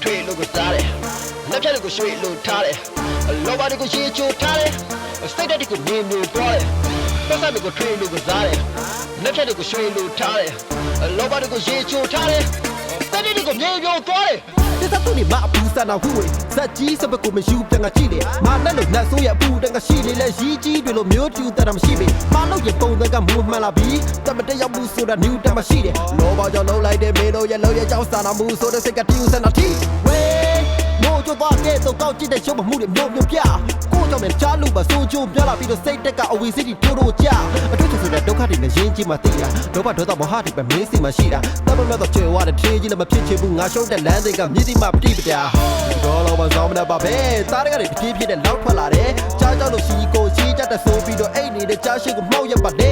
ထွေလို့ကစားတယ်လက်ဖြတ်ကိုရွှေလို့ထားတယ်လောဘတွေကိုရှေ့ချိုးထားတယ်စိတ်ဓာတ်တွေကိုမြင်မြင်သွားတယ်ပတ်စံကိုထွေလို့ကစားတယ်လက်ဖြတ်ကိုရွှေလို့ထားတယ်လောဘတွေကိုရှေ့ချိုးထားတယ်စိတ်ဓာတ်တွေကိုမြင်မြင်သွားတယ်这他对你妈不散那护卫，在几十百个没修变个几年，妈那路那所也不等个系列来一几对路没有就在他们西边，妈路也不能个木满了皮，咱们这要木说的牛他妈系列，老爸叫老来的没路也老也叫三那木说的这个丢三那地，喂，我就把这都搞起来小把木的苗苗片，我叫们家路把手就变了，比如谁这个我为谁的丢路家，这就是在都看的那眼睛嘛对呀，老爸头到不哈的把没事嘛系的，咱们那到这话的天气那么偏全部俺手的蓝这个你的嘛不对不对。我老板上面的宝贝，打那个的皮皮的老破烂的，家家都是一个西家的手臂都爱你的家是个猫也不的，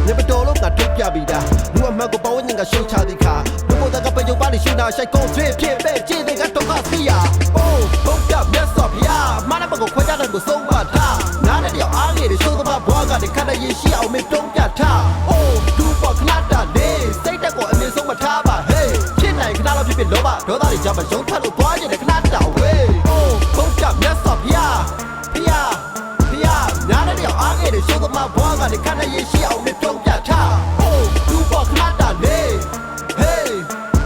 你们多了俺都别比的，如果买个包人家手插的卡，如果那个朋友把你手拿下高最偏背，记得个多卡西呀，哦，不要别说皮呀，妈那把个回家人都送把他，拿那条阿里的手都把包干的，看到一些我们中间他，哦，如果看到的，谁在过年送把他吧，嘿，现在看到皮皮老板，多大的家把手插都多着的。到位，哦，不要别说皮呀，皮呀，皮呀，拿那条阿给的手都嘛包干的，看那一些我们中间他，哦，如果看到嘞，嘿，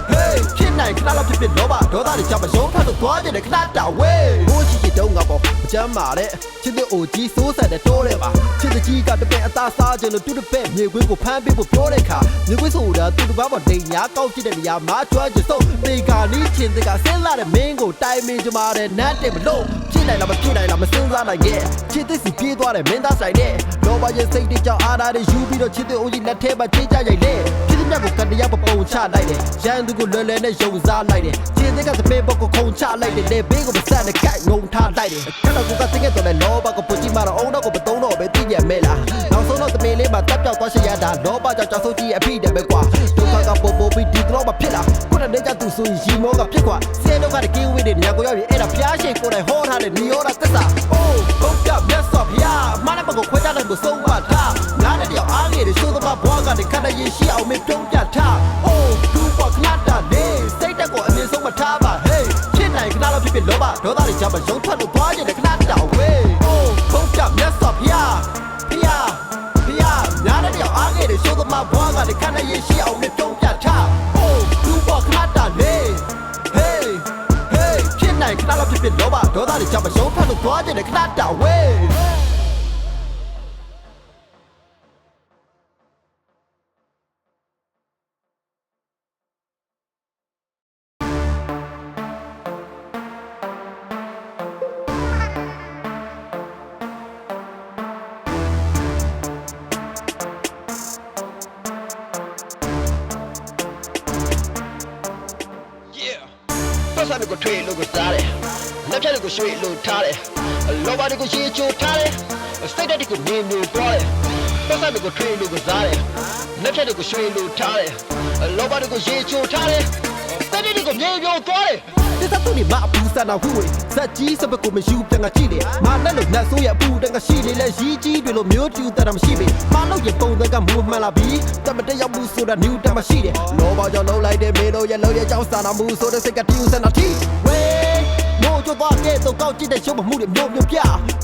嘿，现在看到皮皮老板，多大的家把手插都多着的，看到位，我是一头阿宝，讲嘛嘞，现在耳机所在的多了吧，现在几个都被打杀着了，都是被你鬼不攀比不漂亮卡，你鬼说的都是把我人家搞起来的呀，马转就走，你看你现在个生来的民国。带没就妈的难得不漏，进来了嘛进来了嘛身上的耶，现在是别多的没打赛的，老把人谁的叫阿达的有比到现在我一来台把这家人嘞，现在那个看的也不蹦起来的，现在个热来的有啥来的，现在个是没包个空起来的，那别个不散的盖弄他来的，看到个这个都来老把个不进嘛了，欧那个不懂了被地也没了，然后那个没来嘛，代表多些也大，老把叫手机也屁的没挂，就看个波波被地老把撇了，过来人家读书一毛个撇挂，谁都看得给为的。两个要比那偏心过来好他的，你要那干啥？哦，不要别说皮呀，妈的把个回家人都送把他，拿那条阿里的手都把包干的，看到一些我们中间他。哦，如果看到你，谁在过年送把他吧？嘿，现在看到皮皮老板，多大的家把手穿都多着的，看到位。哦，不要别说皮呀，皮呀，皮呀，拿那条阿里的手都把包干的，看到一些我们中间他。哦，如果看到你，嘿。看到皮皮老板，多大的家把手看都多着的，看到位。ပတ်စံကိုထွေလို့ကစားတယ်လက်ဖြတ်ကိုရွှေလို့ထားတယ်လောဘတွေကိုရှေ့ချိုးထားတယ်စိတ်ဓာတ်တွေကိုမြင်မြင်သွားတယ်ပတ်စံကိုထွေလို့ကစားတယ်လက်ဖြတ်ကိုရွှေလို့ထားတယ်လောဘတွေကိုရှေ့ချိုးထားတယ်စိတ်ဓာတ်တွေကိုမြင်မြင်သွားတယ်这他对你妈不散那护卫，在几十百个没修变个几年，妈那路那所也不等个系列来一几对路没有就在他们西边，妈路也不能个木满了皮，咱们这要木说的牛他妈系列，老爸叫老来的没路也老也叫三那木说的这个丢三那地，喂，我就把这都搞起来小把木的苗苗片，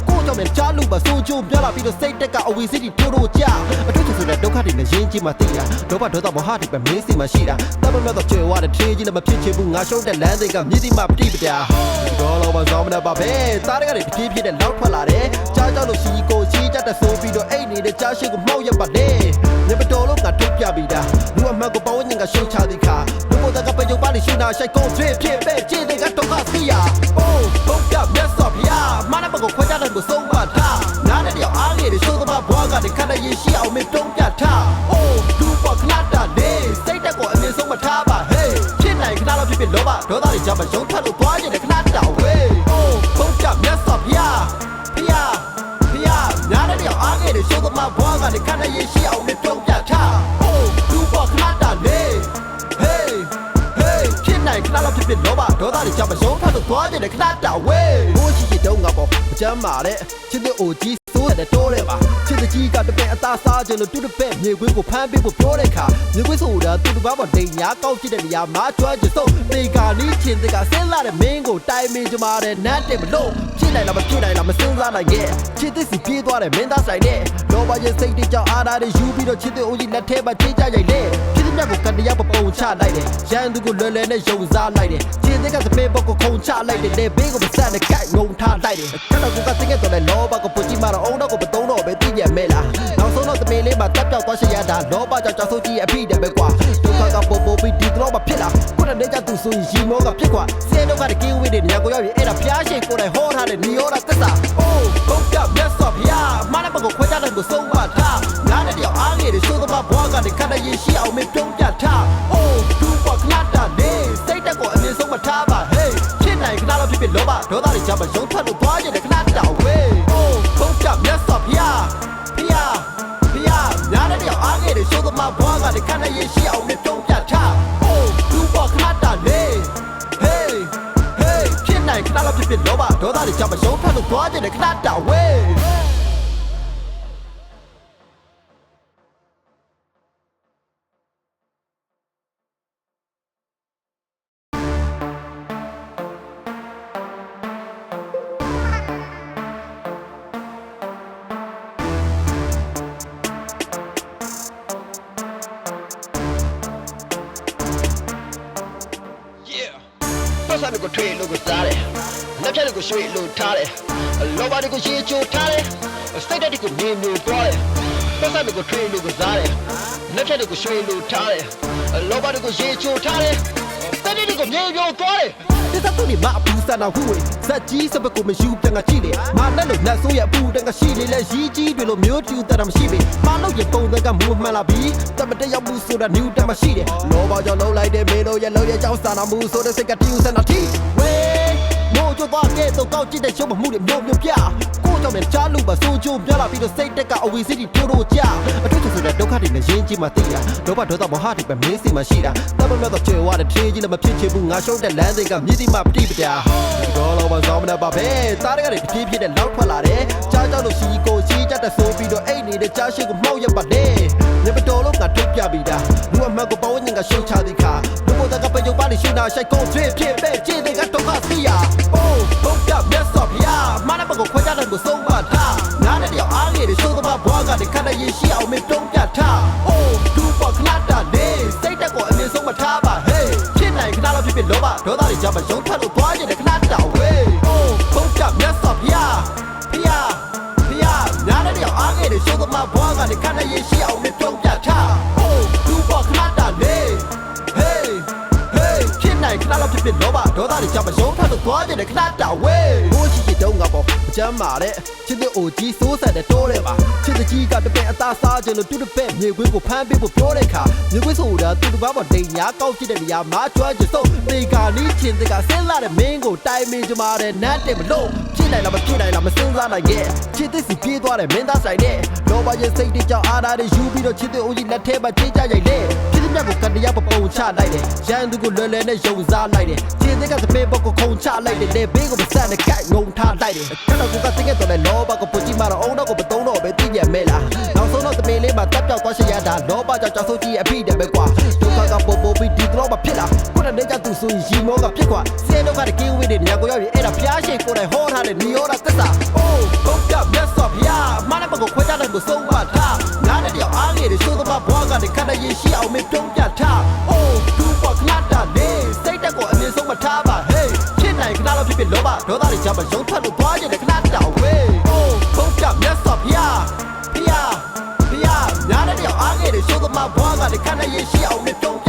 我叫们家路把手就变了，比如谁这个我为谁的丢路家，这就是在都看的那眼睛嘛对呀，老爸头到不哈的把没事嘛系的，咱们那到这话的天气那么偏全部俺手的蓝这个你的嘛不对不对。我老板上面的宝贝，打那个的皮皮的老破烂的，家家都是一个西家的手臂都爱你的家是个猫也不的，你们多了俺都别比的，如果买个包人家手插的卡，如果那个朋友把你手拿下高最偏背，记得个多卡西呀，哦，不要别说皮呀，妈的把个回家人都送把他，拿那条阿里的手都把包干的，看到一些我们中间他，哦，如果看到你，谁在过年送把他吧，嘿，现在看到皮皮老板，多大的家把手穿都多着的，看到位，哦，不要别说皮呀，皮呀，皮呀，拿那条阿里的手都把包干的，看到一些我们中间他，哦，如果看到你，嘿，嘿，现在看到皮皮老板，多大的家把手穿都多着的，看到位，我是一头阿宝，讲嘛嘞，现在耳机。တဲ့တိုးတယ်ပါချစ်တဲ့ကြီးကတပည့်အသားစားခြင်းလို့တူတပည့်မြေခွင်းကိုဖမ်းပေးဖို့ပြောတဲ့ခါမြေခွင်းဆိုတာသူတစ်ပါးပေါ်ဒိန်ညာကောက်ကြည့်တဲ့နေရာမှာကျွမ်းကျစုံတေကာနီးချင်းတဲ့ကဆင်းလာတဲ့မင်းကိုတိုင်မင်ကြမှာတဲ့နတ်တယ်မလို့ဖြစ်နိုင်လားမဖြစ်နိုင်လားမစင်းစားနိုင်ရဲ့ချစ်တဲ့စီပြေးသွားတဲ့မင်းသားဆိုင်တဲ့လောဘရဲ့စိတ်တွေကြောင့်အားရတဲ့ယူပြီးတော့ချစ်တဲ့အိုးကြီးလက်ထဲမှာချေးကြရိုက်လေဖြစ်တဲ့မြတ်ကိုကတရားပုံချလိုက်တယ်ရန်သူကိုလွယ်လွယ်နဲ့ယုံစားလိုက်တယ်ချစ်တဲ့ကသပင်းပုတ်ကိုခုံချလိုက်တယ်လေဘေးကိုမဆက်နဲ့ကြိုက်ငုံထားလိုက်တယ်ခဏတော့ကတကယ်တော့လေလောဘကိုပူကြည့်မှတော့အုံတော့ကိုမတုံးတော့ပဲသိရမဲလားနောက်ဆုံးတော့တမင်လေးမှာတက်ပြောက်သွားရှရတာလောဘကြောင့်ကြောက်ဆိုးကြီးအဖိတယ်ပဲကွာဒုက္ခကပို့ပို့ပြီးဒီတော့မဖြစ်လားကိုယ်နဲ့ကြသူဆိုရင်ရီမောကဖြစ်ကွာစဲတော့ကတကင်းဝေးတဲ့နေရာကိုရောက်ရင်အဲ့ဒါဖျားရှိကိုယ်တိုင်ဟောထားတဲ့နီယောတာသက်စာအိုးဘုတ်ကမြတ်စွာဘုရားမနက်ဘကိုခွဲကြတဲ့ကိုဆုံးပါထားငါနဲ့တယောက်အားငယ်တွေဆိုးသမားဘွားကနေခန္ဓာရင်ရှိအောင်မပြုံးပြထားအိုးသူ့ပေါ်ခဏတာနေစိတ်တက်ကိုအမြင်ဆုံးမထားပါဟေးဖြစ်နိုင်ခဏတော့ဖြစ်လောဘဒေါသတွေကြောင့်မယုံထွက်လို့သွားကြတဲ့ခဏတောင်ဝေးအိုးဘုတ်ကမြတ်စွာဘုရားညာတဲ့တယောက်အားငယ်တွေဆိုးသမားဘွားကနေခန္ဓာရင်ရှိအောင်မပြုံးပြထားအိုးသူ့ပေါ်ခဏတာနေဟေးဖြစ်နိုင်ခဏတော့ဖြစ်လောဘဒေါသတွေကြောင့်မယုံထွက်လို့သွားကြတဲ့ခဏတောင်ဝေးပတ်စံကိုထွေးလို့ကိုစားတယ်လက်ဖြတ်ကိုရွှေ့လို့ထားတယ်လောဘတွေကိုရှေးချိုးထားတယ်စိတ်ဓာတ်တွေကိုမြင်မြင်သွားတယ်ပတ်စံကိုထွေးလို့ကိုစားတယ်လက်ဖြတ်ကိုရွှေ့လို့ထားတယ်လောဘတွေကိုရှေးချိုးထားတယ်စိတ်ဓာတ်တွေကိုမြင်မြင်သွားတယ်ဒီသတ်သူနေမအပူစနာဟူဝေဇက်ကြီးစပကိုမယူပြန်ကကြည့်လေမာနဲ့လို့နတ်ဆိုးရဲ့အပူတန်ကရှိလေလဲရီးကြီးတွေလိုမျိုးတူတာမရှိပေမာလို့ရဲ့ပုံစံကမူမှန်လာပြီးတမတရောက်မှုဆိုတာနျူတန်မရှိတယ်လောဘကြောင့်လုံးလိုက်တဲ့မေလို့ရဲ့လုံးရဲ့ကြောင့်စာနာမှုဆိုတဲ့စိတ်ကတူစနာတီဝေမို့ကျတော့ကဲတော့ကောက်ကြည့်တဲ့ရုပ်မှုတွေမျိုးမျိုးပြကိုကြောင့်လည်းကြားလို့ပါစိုးကြိုးပြလာပြီးတော့စိတ်တက်ကအဝေစီတီထိုးတော့ကြအထွတ်ဆိုတဲ့ဒုက္ခတွေနဲ့ရင်းကြီးမှသိတာလောဘဒေါသမောဟတွေပဲမင်းစီမှရှိတာတမမဲ့တော့ကျေဝါတဲ့ထေးကြီးလည်းမဖြစ်ချင်ဘူးငါရှုံးတဲ့လမ်းတွေကမြည်တိမှပတိပတာတော့လောဘဆောင်မနေပါပဲသားတွေကတွေဖြည်းဖြည်းနဲ့လောက်ထွက်လာတယ်ကြားကြောက်လို့ရှိကိုရှိကြတဲ့ဆိုပြီးတော့အိတ်နေတဲ့ကြားရှိကိုမှောက်ရပါလေညပတော်လို့ငါထုတ်ပြပြီးတာလူအမှန်ကိုပေါင်းညင်ကရှုံချသည်ခါလူကိုတကပယုံပါလိရှိနာရှိုက်ကိုဖြစ်ဖြစ်ပဲကြည့်တဲ့ကတော့စီယာအိုးဘုတ်ကမြတ်စွာဘုရားမနက်ဘကိုခွဲကြတဲ့ကိုဆုံးမထားငါနဲ့တယောက်အားငယ်တွေဆိုးသမားဘွားကနေခန္ဓာရင်ရှိအောင်မပြုံးပြထားအိုးသူ့ပေါ်ခဏတာနေစိတ်တက်ကိုအမြင်ဆုံးမထားပါဟေးဖြစ်နိုင်ခဏတော့ဖြစ်လောဘဒေါသတွေကြောင့်မယုံထွက်လို့သွားကြတဲ့ခဏတောင်ဝေးအိုးဘုတ်ကမြတ်စွာဘုရားညာတဲ့တယောက်အားငယ်တွေဆိုးသမားဘွားကနေခန္ဓာရင်ရှိအောင်မပြုံးပြထားအိုးသူ့ပေါ်ခဏတာနေဟေးဖြစ်နိုင်ခဏတော့ဖြစ်လောဘဒေါသတွေကြောင့်မယုံထွက်လို့သွားကြတဲ့ခဏတောင်ဝေးဘိုးရှိတုံးကပေါ့အကျမ်းမာတဲ့ချစ်တဲ့အိုကြီးစိုးစံတဲ့တိုးတယ်ပါချစ်တဲ့ကြီးကတပည့်အသားစားခြင်းလို့တူတပည့်မြေခွင်းကိုဖမ်းပေးဖို့ပြောတဲ့ခါမြေခွင်းဆိုတာသူတစ်ပါးပေါ်ဒိန်ညာကောက်ကြည့်တဲ့နေရာမှာကျွမ်းကျစုံတေကာနီးချင်းတဲ့ကဆင်းလာတဲ့မင်းကိုတိုင်မင်ကြမှာတဲ့နတ်တယ်မလို့ဖြစ်နိုင်လားမဖြစ်နိုင်လားမစင်းစားနိုင်ရဲ့ချစ်တဲ့စီပြေးသွားတဲ့မင်းသားဆိုင်တဲ့လောဘရဲ့စိတ်တွေကြောင့်အားရတဲ့ယူပြီးတော့ချစ်တဲ့အိုကြီးလက်ထဲမှာချေးကြရိုက်လေဖြစ်တဲ့မြတ်ကိုကတရားပုံချလိုက်တယ်ရန်သူကိုလွယ်လွယ်နဲ့ယုံစားလိုက်တယ်ချစ်တဲ့ကသပင်းပုတ်ကိုခုံချလိုက်တယ်လေဘေးကိုမဆက်နဲ့ကြိုက်ငုံထားလိုက်တယ်ခဏကတကယ်တော့လေလောဘကိုပူကြည့်မှတော့အုံတော့ကိုမတုံးတော့ပဲသိရမဲလားနောက်ဆုံးတော့တမင်လေးမှာတက်ပြောက်သွားရှရတာလောဘကြောင့်ကြောက်ဆိုးကြီးအဖိတယ်ပဲကွာဒုက္ခကပို့ပို့ပြီးဒီတော့မဖြစ်လားကိုယ်နဲ့ကြသူဆိုရင်ရီမောကဖြစ်ကွာစဲတော့ကတကင်းဝေးတဲ့နေရာကိုရောက်ရင်အဲ့ဒါဖျားရှိကိုယ်တိုင်ဟောထားတဲ့နီယောတာသက်စာအိုးဘုတ်ကမြတ်စွာဘုရားမနက်ဘကိုခွဲကြတဲ့ကိုဆုံးမထားငါနဲ့တယောက်အားငယ်တွေဆိုးသမားဘွားကနေခန္ဓာရင်ရှိအောင်မပြုံးပြထားအိုးသူ့ပေါ်ခဏတာနေစိတ်တက်ကိုအမြင်ဆုံးမထားပါဟေးဖြစ်နိုင်ခဏတော့ဖြစ်လောဘဒေါသတွေကြောင့်မယုံထွက်လို့သွားကြတဲ့ခဏတောင်ဝေးအိုးဘုတ်ကမြတ်စွာဘုရားညာတဲ့တယောက်အားငယ်တွေဆိုးသမားဘွားကနေခန္ဓာရင်ရှိအောင်မပြုံး